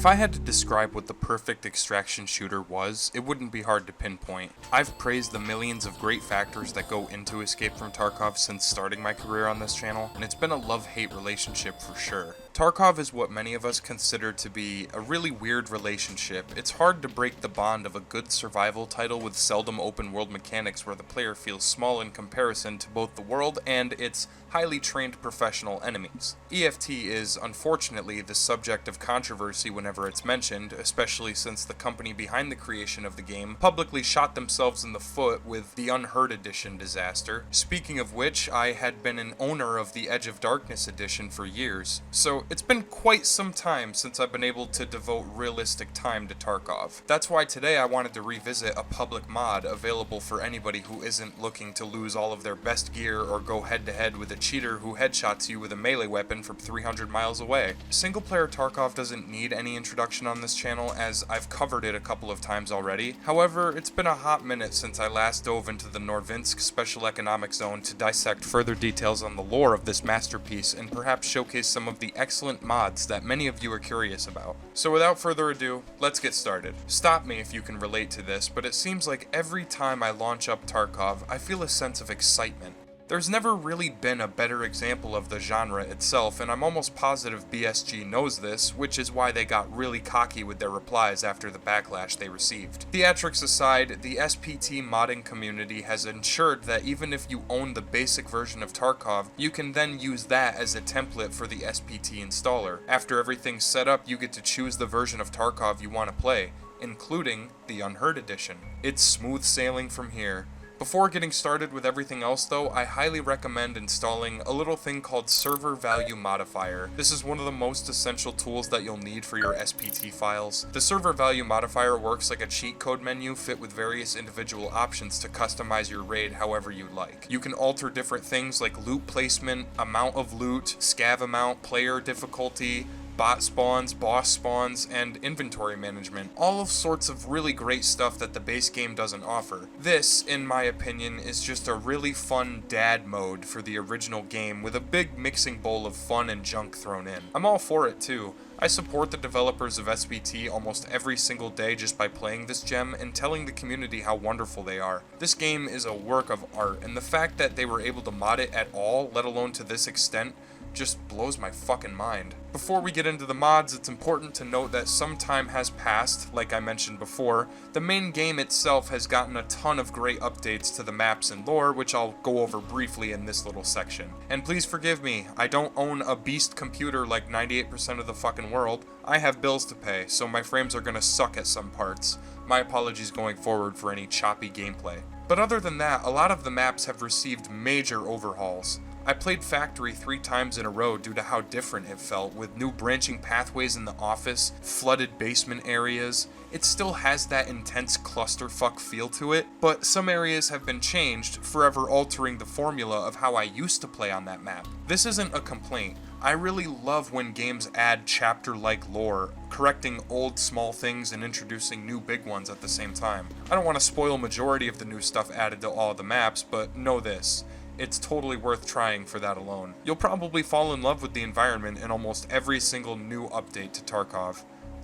If I had to describe what the perfect extraction shooter was, it wouldn't be hard to pinpoint. I've praised the millions of great factors that go into Escape from Tarkov since starting my career on this channel, and it's been a love-hate relationship for sure. Tarkov is what many of us consider to be a really weird relationship. It's hard to break the bond of a good survival title with seldom open world mechanics where the player feels small in comparison to both the world and its highly trained professional enemies. EFT is, unfortunately, the subject of controversy whenever it's mentioned, especially since the company behind the creation of the game publicly shot themselves in the foot with the Unheard Edition disaster. Speaking of which, I had been an owner of the Edge of Darkness edition for years, so it's been quite some time since I've been able to devote realistic time to Tarkov. That's why today I wanted to revisit a public mod available for anybody who isn't looking to lose all of their best gear or go head-to-head with a cheater who headshots you with a melee weapon from 300 miles away. Single-player Tarkov doesn't need any introduction on this channel, as I've covered it a couple of times already. However, it's been a hot minute since I last dove into the Norvinsk Special Economic Zone to dissect further details on the lore of this masterpiece and perhaps showcase some of the excellent mods that many of you are curious about. So without further ado, let's get started. Stop me if you can relate to this, but it seems like every time I launch up Tarkov, I feel a sense of excitement. There's never really been a better example of the genre itself, and I'm almost positive BSG knows this, which is why they got really cocky with their replies after the backlash they received. Theatrics aside, the SPT modding community has ensured that even if you own the basic version of Tarkov, you can then use that as a template for the SPT installer. After everything's set up, you get to choose the version of Tarkov you want to play, including the Unheard Edition. It's smooth sailing from here. Before getting started with everything else though, I highly recommend installing a little thing called Server Value Modifier. This is one of the most essential tools that you'll need for your SPT files. The Server Value Modifier works like a cheat code menu fit with various individual options to customize your raid however you like. You can alter different things like loot placement, amount of loot, scav amount, player difficulty, bot spawns, boss spawns, and inventory management. All sorts of really great stuff that the base game doesn't offer. This, in my opinion, is just a really fun dad mode for the original game with a big mixing bowl of fun and junk thrown in. I'm all for it too. I support the developers of SPT almost every single day just by playing this gem and telling the community how wonderful they are. This game is a work of art, and the fact that they were able to mod it at all, let alone to this extent, just blows my fucking mind. Before we get into the mods, it's important to note that some time has passed, like I mentioned before. The main game itself has gotten a ton of great updates to the maps and lore, which I'll go over briefly in this little section. And please forgive me, I don't own a beast computer like 98% of the fucking world. I have bills to pay, so my frames are gonna suck at some parts. My apologies going forward for any choppy gameplay. But other than that, a lot of the maps have received major overhauls. I played Factory 3 times in a row due to how different it felt, with new branching pathways in the office, flooded basement areas. It still has that intense clusterfuck feel to it, but some areas have been changed, forever altering the formula of how I used to play on that map. This isn't a complaint. I really love when games add chapter-like lore, correcting old small things and introducing new big ones at the same time. I don't want to spoil majority of the new stuff added to all the maps, but know this. It's totally worth trying for that alone. You'll probably fall in love with the environment in almost every single new update to Tarkov.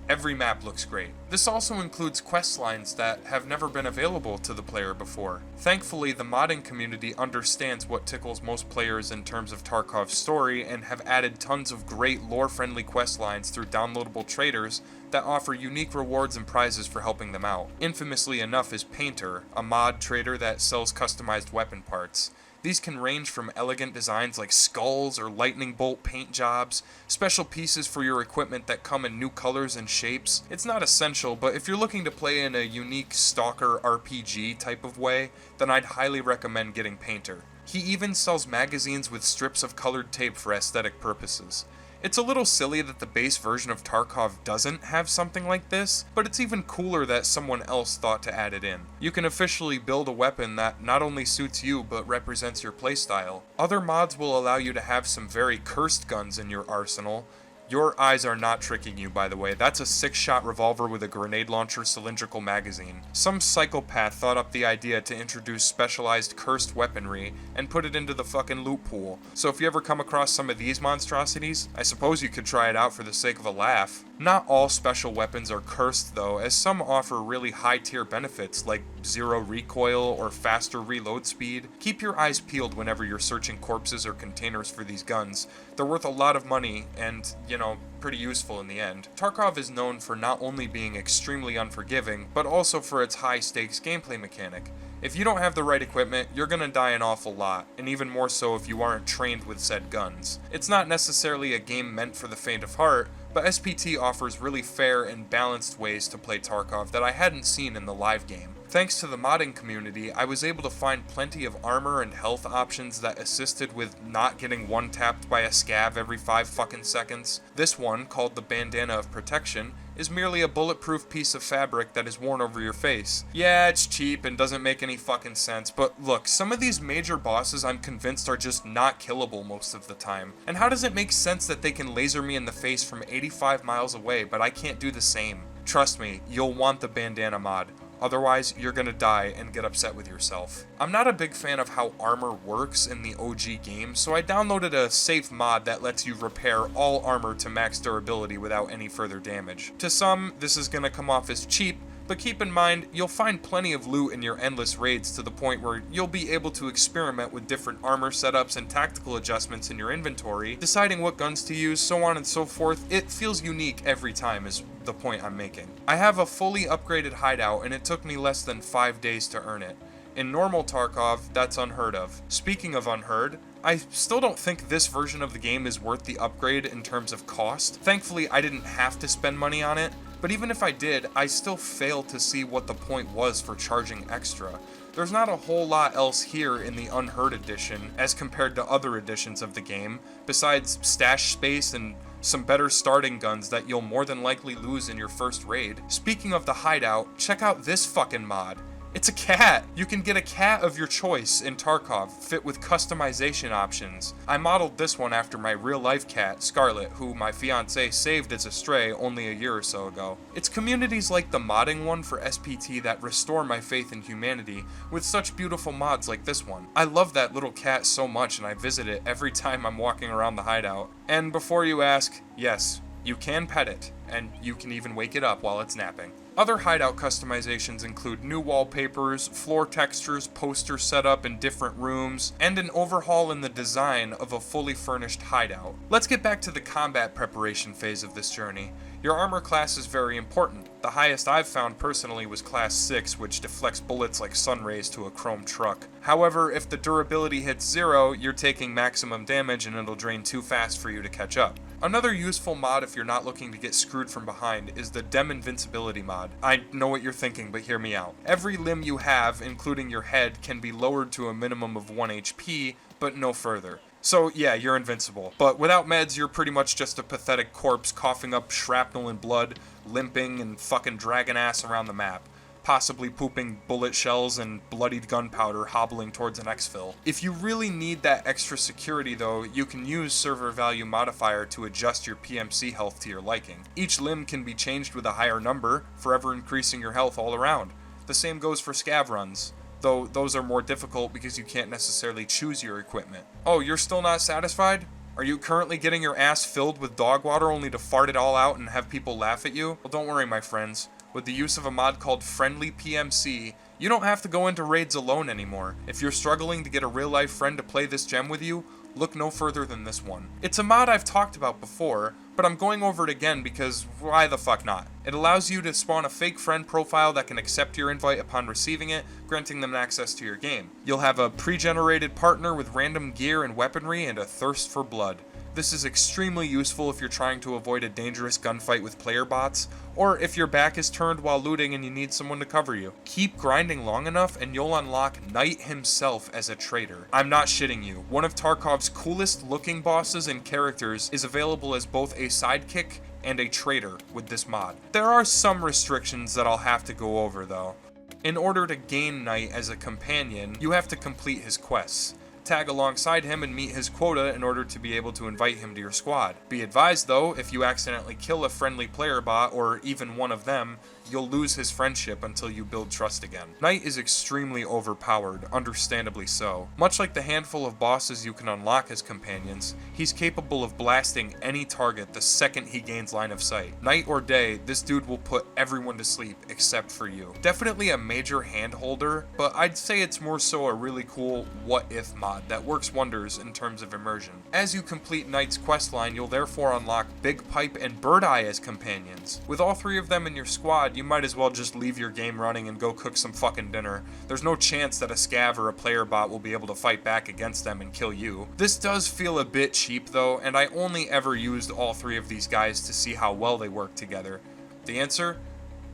Every map looks great. This also includes quest lines that have never been available to the player before. Thankfully, the modding community understands what tickles most players in terms of Tarkov's story and have added tons of great lore-friendly quest lines through downloadable traders that offer unique rewards and prizes for helping them out. Infamously enough is Painter, a mod trader that sells customized weapon parts. These can range from elegant designs like skulls or lightning bolt paint jobs, special pieces for your equipment that come in new colors and shapes. It's not essential, but if you're looking to play in a unique stalker RPG type of way, then I'd highly recommend getting Painter. He even sells magazines with strips of colored tape for aesthetic purposes. It's a little silly that the base version of Tarkov doesn't have something like this, but it's even cooler that someone else thought to add it in. You can officially build a weapon that not only suits you, but represents your playstyle. Other mods will allow you to have some very cursed guns in your arsenal. Your eyes are not tricking you, by the way. That's a 6-shot revolver with a grenade launcher cylindrical magazine. Some psychopath thought up the idea to introduce specialized cursed weaponry and put it into the fucking loot pool. So if you ever come across some of these monstrosities, I suppose you could try it out for the sake of a laugh. Not all special weapons are cursed though, as some offer really high tier benefits like zero recoil or faster reload speed. Keep your eyes peeled whenever you're searching corpses or containers for these guns. They're worth a lot of money and, pretty useful in the end. Tarkov is known for not only being extremely unforgiving, but also for its high stakes gameplay mechanic. If you don't have the right equipment, you're gonna die an awful lot, and even more so if you aren't trained with said guns. It's not necessarily a game meant for the faint of heart, but SPT offers really fair and balanced ways to play Tarkov that I hadn't seen in the live game. Thanks to the modding community, I was able to find plenty of armor and health options that assisted with not getting one-tapped by a scav every 5 fucking seconds. This one, called the Bandana of Protection, is merely a bulletproof piece of fabric that is worn over your face. Yeah, it's cheap and doesn't make any fucking sense, but look, some of these major bosses I'm convinced are just not killable most of the time. And how does it make sense that they can laser me in the face from 85 miles away, but I can't do the same? Trust me, you'll want the bandana mod. Otherwise, you're gonna die and get upset with yourself. I'm not a big fan of how armor works in the OG game, so I downloaded a safe mod that lets you repair all armor to max durability without any further damage. To some, this is gonna come off as cheap, but keep in mind, you'll find plenty of loot in your endless raids to the point where you'll be able to experiment with different armor setups and tactical adjustments in your inventory, deciding what guns to use, so on and so forth. It feels unique every time is the point I'm making. I have a fully upgraded hideout and it took me less than 5 days to earn it. In normal Tarkov, that's unheard of. Speaking of unheard, I still don't think this version of the game is worth the upgrade in terms of cost. Thankfully, I didn't have to spend money on it, but even if I did, I still fail to see what the point was for charging extra. There's not a whole lot else here in the Unheard edition as compared to other editions of the game, besides stash space and some better starting guns that you'll more than likely lose in your first raid. Speaking of the hideout, check out this fucking mod. It's a cat! You can get a cat of your choice in Tarkov, fit with customization options. I modeled this one after my real-life cat, Scarlet, who my fiancé saved as a stray only a year or so ago. It's communities like the modding one for SPT that restore my faith in humanity with such beautiful mods like this one. I love that little cat so much and I visit it every time I'm walking around the hideout. And before you ask, yes, you can pet it, and you can even wake it up while it's napping. Other hideout customizations include new wallpapers, floor textures, poster setup in different rooms, and an overhaul in the design of a fully furnished hideout. Let's get back to the combat preparation phase of this journey. Your armor class is very important. The highest I've found personally was class 6, which deflects bullets like sun rays to a chrome truck. However, if the durability hits 0, you're taking maximum damage and it'll drain too fast for you to catch up. Another useful mod if you're not looking to get screwed from behind is the Dem Invincibility mod. I know what you're thinking, but hear me out. Every limb you have, including your head, can be lowered to a minimum of 1 HP, but no further. So yeah, you're invincible. But without meds, you're pretty much just a pathetic corpse coughing up shrapnel and blood, limping and fucking dragging ass around the map. Possibly pooping bullet shells and bloodied gunpowder hobbling towards an exfil. If you really need that extra security though, you can use server value modifier to adjust your PMC health to your liking. Each limb can be changed with a higher number, forever increasing your health all around. The same goes for scav runs, though those are more difficult because you can't necessarily choose your equipment. Oh, you're still not satisfied? Are you currently getting your ass filled with dog water only to fart it all out and have people laugh at you? Well, don't worry, my friends. With the use of a mod called Friendly PMC, you don't have to go into raids alone anymore. If you're struggling to get a real-life friend to play this gem with you, look no further than this one. It's a mod I've talked about before, but I'm going over it again because why the fuck not? It allows you to spawn a fake friend profile that can accept your invite upon receiving it, granting them access to your game. You'll have a pre-generated partner with random gear and weaponry and a thirst for blood. This is extremely useful if you're trying to avoid a dangerous gunfight with player bots, or if your back is turned while looting and you need someone to cover you. Keep grinding long enough and you'll unlock Knight himself as a traitor. I'm not shitting you. One of Tarkov's coolest looking bosses and characters is available as both a sidekick and a traitor with this mod. There are some restrictions that I'll have to go over though. In order to gain Knight as a companion, you have to complete his quests. Tag alongside him and meet his quota in order to be able to invite him to your squad. Be advised though, if you accidentally kill a friendly player bot or even one of them, you'll lose his friendship until you build trust again. Knight is extremely overpowered, understandably so. Much like the handful of bosses you can unlock as companions, he's capable of blasting any target the second he gains line of sight. Night or day, this dude will put everyone to sleep except for you. Definitely a major hand holder, but I'd say it's more so a really cool what-if mod that works wonders in terms of immersion. As you complete Knight's questline, you'll therefore unlock Big Pipe and Bird Eye as companions. With all three of them in your squad, you might as well just leave your game running and go cook some fucking dinner. There's no chance that a scav or a player bot will be able to fight back against them and kill you. This does feel a bit cheap though, and I only ever used all three of these guys to see how well they work together. The answer?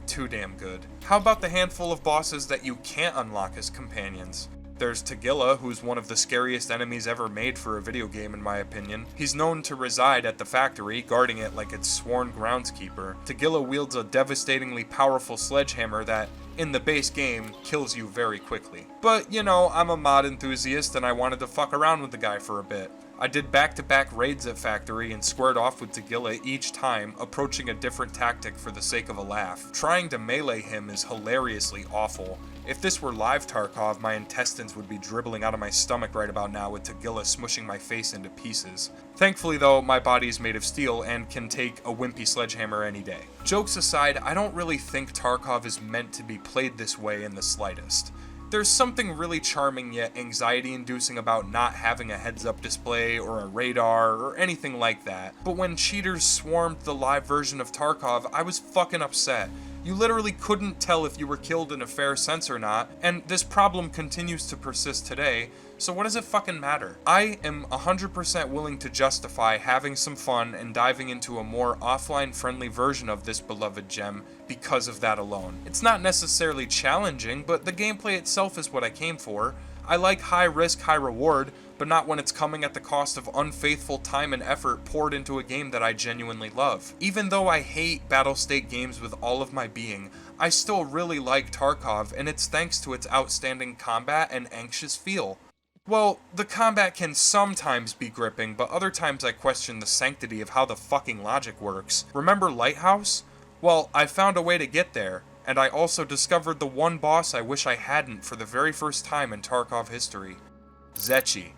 Too damn good. How about the handful of bosses that you can't unlock as companions? There's Tagilla, who's one of the scariest enemies ever made for a video game in my opinion. He's known to reside at the factory, guarding it like its sworn groundskeeper. Tagilla wields a devastatingly powerful sledgehammer that, in the base game, kills you very quickly. But, you know, I'm a mod enthusiast and I wanted to fuck around with the guy for a bit. I did back-to-back raids at Factory and squared off with Tagilla each time, approaching a different tactic for the sake of a laugh. Trying to melee him is hilariously awful. If this were live Tarkov, my intestines would be dribbling out of my stomach right about now with Tagilla smushing my face into pieces. Thankfully though, my body is made of steel and can take a wimpy sledgehammer any day. Jokes aside, I don't really think Tarkov is meant to be played this way in the slightest. There's something really charming yet anxiety-inducing about not having a heads-up display or a radar or anything like that. But when cheaters swarmed the live version of Tarkov, I was fucking upset. You literally couldn't tell if you were killed in a fair sense or not, and this problem continues to persist today, so what does it fucking matter? I am 100% willing to justify having some fun and diving into a more offline-friendly version of this beloved gem because of that alone. It's not necessarily challenging, but the gameplay itself is what I came for. I like high risk, high reward, but not when it's coming at the cost of unfaithful time and effort poured into a game that I genuinely love. Even though I hate battle state games with all of my being, I still really like Tarkov, and it's thanks to its outstanding combat and anxious feel. Well, the combat can sometimes be gripping, but other times I question the sanctity of how the fucking logic works. Remember Lighthouse? Well, I found a way to get there. And I also discovered the one boss I wish I hadn't for the very first time in Tarkov history. Zetchi.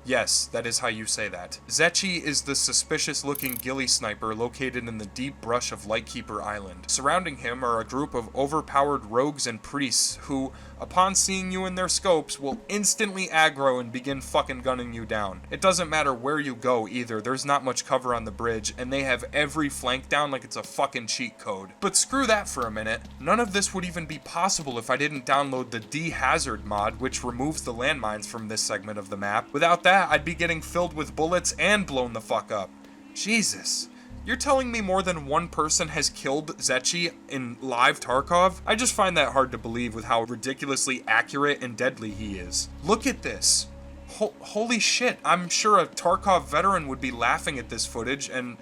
Yes, that is how you say that. Zetchi is the suspicious-looking ghillie sniper located in the deep brush of Lightkeeper Island. Surrounding him are a group of overpowered rogues and priests who, upon seeing you in their scopes, will instantly aggro and begin fucking gunning you down. It doesn't matter where you go either, there's not much cover on the bridge, and they have every flank down like it's a fucking cheat code. But screw that for a minute. None of this would even be possible if I didn't download the D-Hazard mod, which removes the landmines from this segment of the map. Without that, I'd be getting filled with bullets and blown the fuck up. Jesus. You're telling me more than one person has killed Zetchi in live Tarkov? I just find that hard to believe with how ridiculously accurate and deadly he is. Look at this. Holy shit, I'm sure a Tarkov veteran would be laughing at this footage and...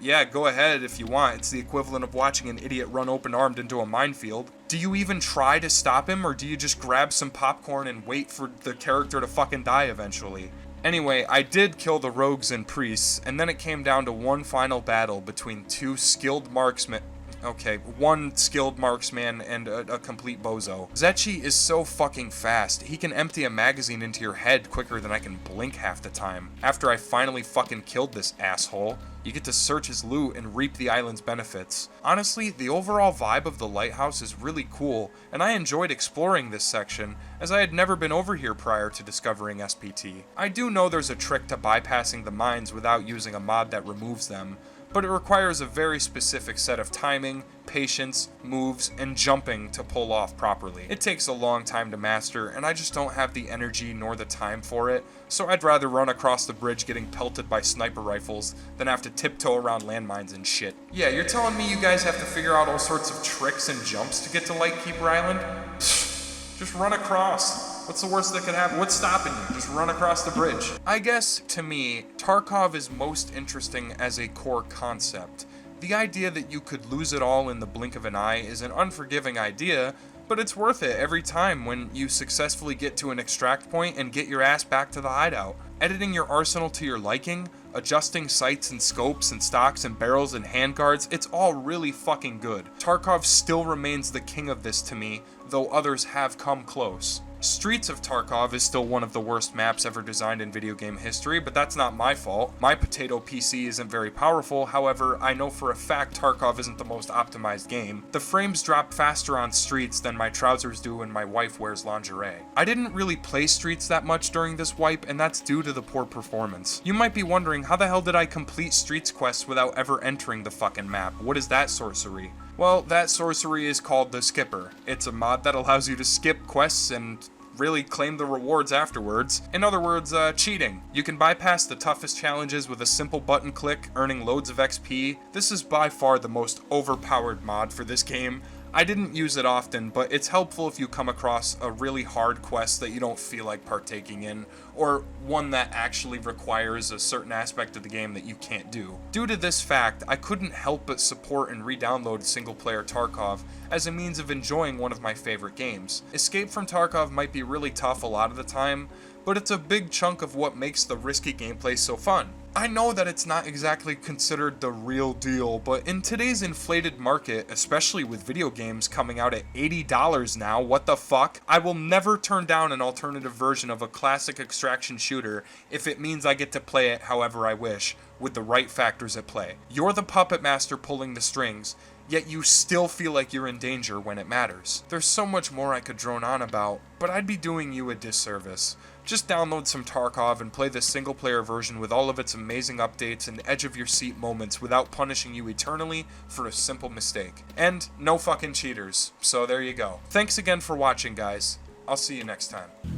yeah, go ahead if you want. It's the equivalent of watching an idiot run open-armed into a minefield. Do you even try to stop him, or do you just grab some popcorn and wait for the character to fucking die eventually? Anyway, I did kill the rogues and priests, and then it came down to one final battle between two skilled marksmen. Okay, one skilled marksman and a complete bozo. Zetchi is so fucking fast, he can empty a magazine into your head quicker than I can blink half the time. After I finally fucking killed this asshole, you get to search his loot and reap the island's benefits. Honestly, the overall vibe of the lighthouse is really cool, and I enjoyed exploring this section, as I had never been over here prior to discovering SPT. I do know there's a trick to bypassing the mines without using a mod that removes them, but it requires a very specific set of timing, patience, moves, and jumping to pull off properly. It takes a long time to master, and I just don't have the energy nor the time for it, so I'd rather run across the bridge getting pelted by sniper rifles than have to tiptoe around landmines and shit. Yeah, you're telling me you guys have to figure out all sorts of tricks and jumps to get to Lightkeeper Island? Just run across. What's the worst that could happen? What's stopping you? Just run across the bridge. I guess, to me, Tarkov is most interesting as a core concept. The idea that you could lose it all in the blink of an eye is an unforgiving idea, but it's worth it every time when you successfully get to an extract point and get your ass back to the hideout. editing your arsenal to your liking, adjusting sights and scopes and stocks and barrels and handguards, it's all really fucking good. Tarkov still remains the king of this to me, though others have come close. Streets of Tarkov is still one of the worst maps ever designed in video game history, but that's not my fault. My potato PC isn't very powerful, however, I know for a fact Tarkov isn't the most optimized game. The frames drop faster on Streets than my trousers do when my wife wears lingerie. I didn't really play Streets that much during this wipe, and that's due to the poor performance. You might be wondering, how the hell did I complete Streets quests without ever entering the fucking map? What is that sorcery? Well, that sorcery is called the Skipper. It's a mod that allows you to skip quests and really claim the rewards afterwards. In other words, cheating. You can bypass the toughest challenges with a simple button click, earning loads of XP. This is by far the most overpowered mod for this game. I didn't use it often, but it's helpful if you come across a really hard quest that you don't feel like partaking in, or one that actually requires a certain aspect of the game that you can't do. Due to this fact, I couldn't help but support and re-download single-player Tarkov as a means of enjoying one of my favorite games. Escape from Tarkov might be really tough a lot of the time, but it's a big chunk of what makes the risky gameplay so fun. I know that it's not exactly considered the real deal, but in today's inflated market, especially with video games coming out at $80 now, what the fuck? I will never turn down an alternative version of a classic extraction shooter if it means I get to play it however I wish, with the right factors at play. You're the puppet master pulling the strings, yet you still feel like you're in danger when it matters. There's so much more I could drone on about, but I'd be doing you a disservice. Just download some Tarkov and play the single player version with all of its amazing updates and edge of your seat moments without punishing you eternally for a simple mistake. And no fucking cheaters, so there you go. Thanks again for watching, guys. I'll see you next time.